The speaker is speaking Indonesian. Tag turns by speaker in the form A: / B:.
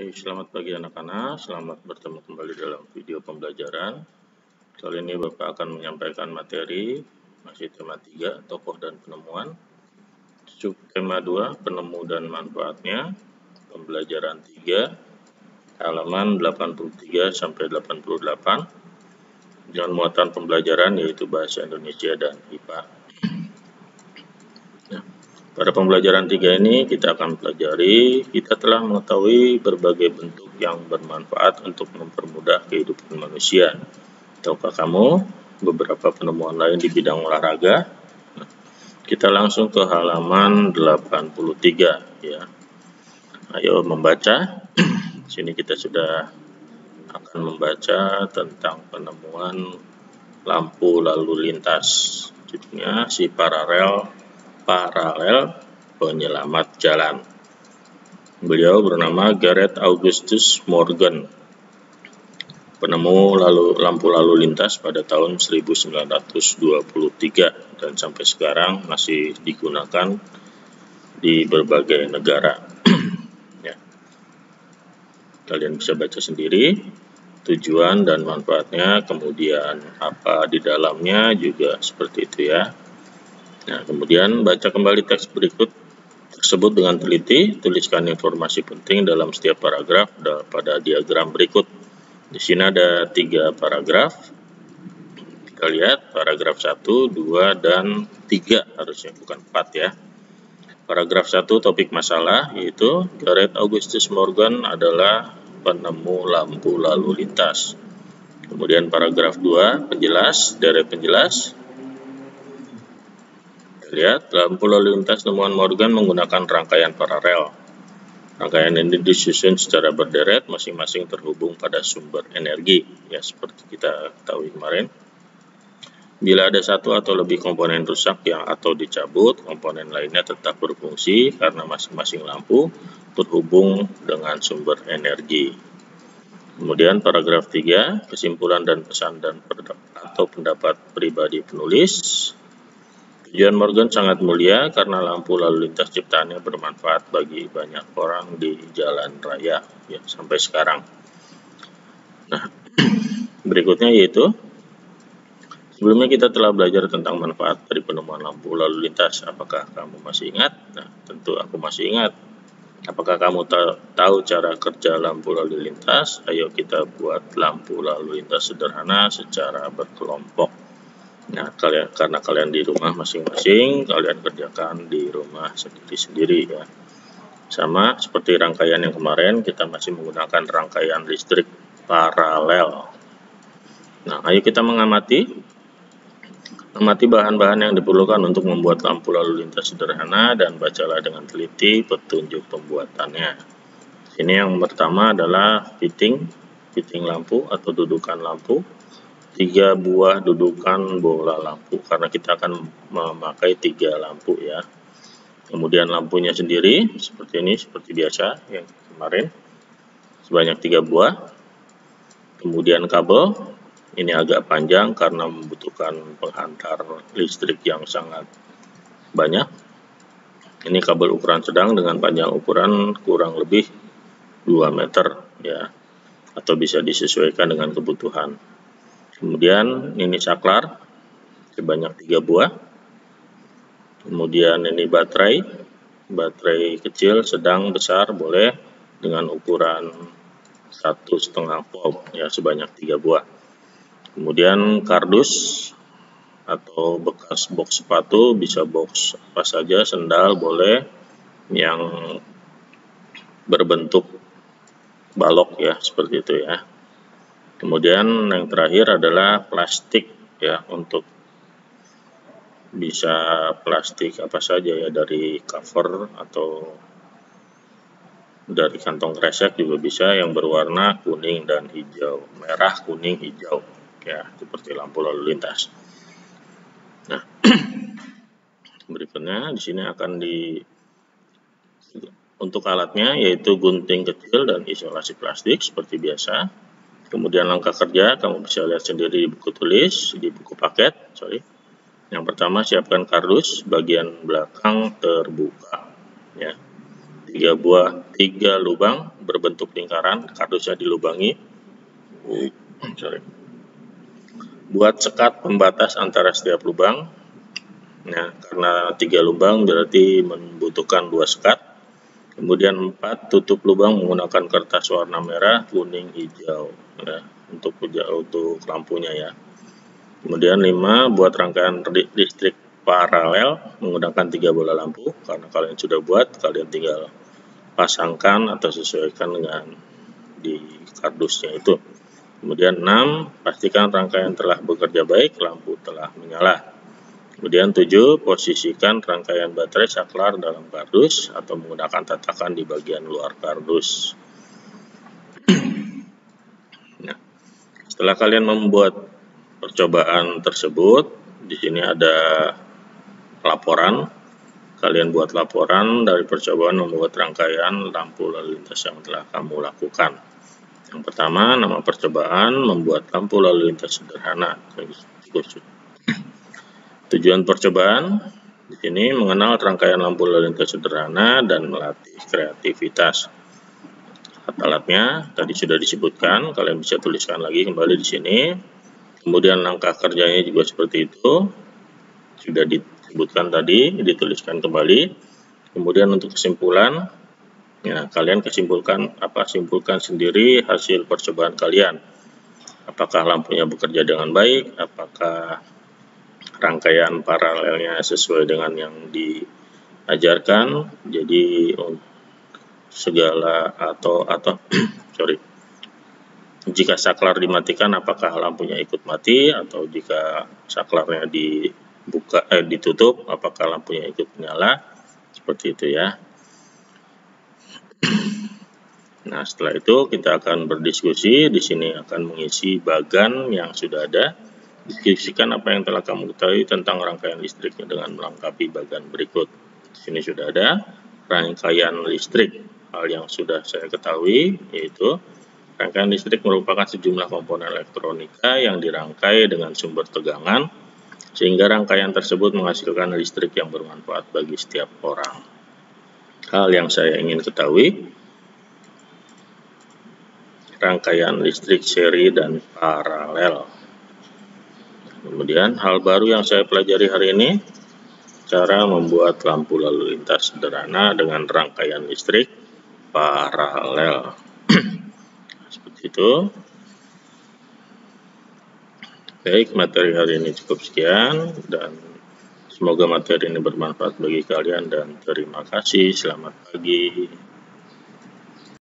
A: Oke, selamat pagi anak-anak. Selamat bertemu kembali dalam video pembelajaran. Kali ini Bapak akan menyampaikan materi masih tema 3, tokoh dan penemuan. Tema 2, penemu dan manfaatnya. Pembelajaran 3, halaman 83 sampai 88. Dengan muatan pembelajaran yaitu bahasa Indonesia dan IPA. Pada pembelajaran 3 ini kita akan pelajari, kita telah mengetahui berbagai bentuk yang bermanfaat untuk mempermudah kehidupan manusia. Tahukah kamu beberapa penemuan lain di bidang olahraga? Kita langsung ke halaman 83 ya. Ayo membaca. Sini kita sudah akan membaca tentang penemuan lampu lalu lintas. Judulnya si paralel penyelamat jalan. Beliau bernama Gareth Augustus Morgan, penemu lampu lalu lintas pada tahun 1923 dan sampai sekarang masih digunakan di berbagai negara. Ya. Kalian bisa baca sendiri tujuan dan manfaatnya, kemudian apa di dalamnya juga seperti itu ya. Nah, kemudian baca kembali teks berikut tersebut dengan teliti, tuliskan informasi penting dalam setiap paragraf pada diagram berikut. Di sini ada 3 paragraf. Kita lihat paragraf 1, 2, dan 3 harusnya, bukan 4 ya. Paragraf 1 topik masalah yaitu Gareth Augustus Morgan adalah penemu lampu lalu lintas. Kemudian paragraf 2 penjelas, deret penjelas. Lihat, lampu lalu lintas temuan Morgan menggunakan rangkaian paralel. Rangkaian ini disusun secara berderet, masing-masing terhubung pada sumber energi, ya seperti kita ketahui kemarin. Bila ada satu atau lebih komponen rusak atau dicabut, komponen lainnya tetap berfungsi karena masing-masing lampu terhubung dengan sumber energi. Kemudian paragraf 3, kesimpulan dan pesan atau pendapat pribadi penulis. Tujuan Morgan sangat mulia karena lampu lalu lintas ciptaannya bermanfaat bagi banyak orang di jalan raya ya sampai sekarang. Nah, berikutnya yaitu sebelumnya kita telah belajar tentang manfaat dari penemuan lampu lalu lintas. Apakah kamu masih ingat? Nah, tentu aku masih ingat. Apakah kamu tahu cara kerja lampu lalu lintas? Ayo kita buat lampu lalu lintas sederhana secara berkelompok. Nah, karena kalian di rumah masing-masing, kalian kerjakan di rumah sendiri-sendiri ya. Sama seperti rangkaian yang kemarin, kita masih menggunakan rangkaian listrik paralel. Nah, ayo kita mengamati bahan-bahan yang diperlukan untuk membuat lampu lalu lintas sederhana dan bacalah dengan teliti petunjuk pembuatannya. Ini yang pertama adalah fitting lampu atau dudukan lampu. 3 buah dudukan bola lampu karena kita akan memakai 3 lampu ya. Kemudian lampunya sendiri seperti ini, seperti biasa yang kemarin sebanyak 3 buah. Kemudian kabel ini agak panjang karena membutuhkan penghantar listrik yang sangat banyak. Ini kabel ukuran sedang dengan panjang ukuran kurang lebih 2 meter ya, atau bisa disesuaikan dengan kebutuhan. Kemudian ini saklar sebanyak 3 buah. Kemudian ini baterai kecil, sedang, besar boleh dengan ukuran 1,5 volt ya sebanyak 3 buah. Kemudian kardus atau bekas box sepatu, bisa box apa saja, sendal boleh yang berbentuk balok ya seperti itu ya. Kemudian yang terakhir adalah plastik ya, untuk bisa plastik apa saja ya, dari cover atau dari kantong kresek juga bisa, yang berwarna kuning dan hijau, merah, kuning, hijau ya, seperti lampu lalu lintas. Nah, berikutnya di sini akan untuk alatnya yaitu gunting kecil dan isolasi plastik seperti biasa. Kemudian langkah kerja kamu bisa lihat sendiri di buku tulis, di buku paket, Yang pertama, siapkan kardus bagian belakang terbuka ya. tiga lubang berbentuk lingkaran, kardusnya dilubangi. Buat sekat pembatas antara setiap lubang. Nah, karena 3 lubang berarti membutuhkan 2 sekat. Kemudian 4, tutup lubang menggunakan kertas warna merah, kuning, hijau ya, untuk lampunya ya. Kemudian 5, buat rangkaian listrik paralel menggunakan 3 bola lampu. Karena kalian sudah buat, kalian tinggal pasangkan atau sesuaikan dengan di kardusnya itu. Kemudian 6, pastikan rangkaian telah bekerja baik, lampu telah menyala. Kemudian 7, posisikan rangkaian baterai saklar dalam kardus atau menggunakan tatakan di bagian luar kardus. Nah, setelah kalian membuat percobaan tersebut, di sini ada laporan. Kalian buat laporan dari percobaan membuat rangkaian lampu lalu lintas yang telah kamu lakukan. Yang pertama, nama percobaan membuat lampu lalu lintas sederhana. Tujuan percobaan di sini mengenal rangkaian lampu lalu lintas sederhana dan melatih kreativitas. Alat-alatnya tadi sudah disebutkan, kalian bisa tuliskan lagi kembali di sini. Kemudian langkah kerjanya juga seperti itu, sudah disebutkan tadi, dituliskan kembali. Kemudian untuk kesimpulan, ya kalian simpulkan sendiri hasil percobaan kalian. Apakah lampunya bekerja dengan baik? Apakah rangkaian paralelnya sesuai dengan yang diajarkan? Jadi segala atau jika saklar dimatikan, apakah lampunya ikut mati? Atau jika saklarnya ditutup, apakah lampunya ikut menyala? Seperti itu ya. Nah, setelah itu kita akan berdiskusi. Di sini akan mengisi bagan yang sudah ada. Diskusikan apa yang telah kamu ketahui tentang rangkaian listriknya dengan melengkapi bagan berikut. Di sini sudah ada rangkaian listrik. Hal yang sudah saya ketahui yaitu rangkaian listrik merupakan sejumlah komponen elektronika yang dirangkai dengan sumber tegangan sehingga rangkaian tersebut menghasilkan listrik yang bermanfaat bagi setiap orang. Hal yang saya ingin ketahui, rangkaian listrik seri dan paralel. Kemudian hal baru yang saya pelajari hari ini, cara membuat lampu lalu lintas sederhana dengan rangkaian listrik paralel. Seperti itu. Baik, materi hari ini cukup sekian dan semoga materi ini bermanfaat bagi kalian dan terima kasih. Selamat pagi.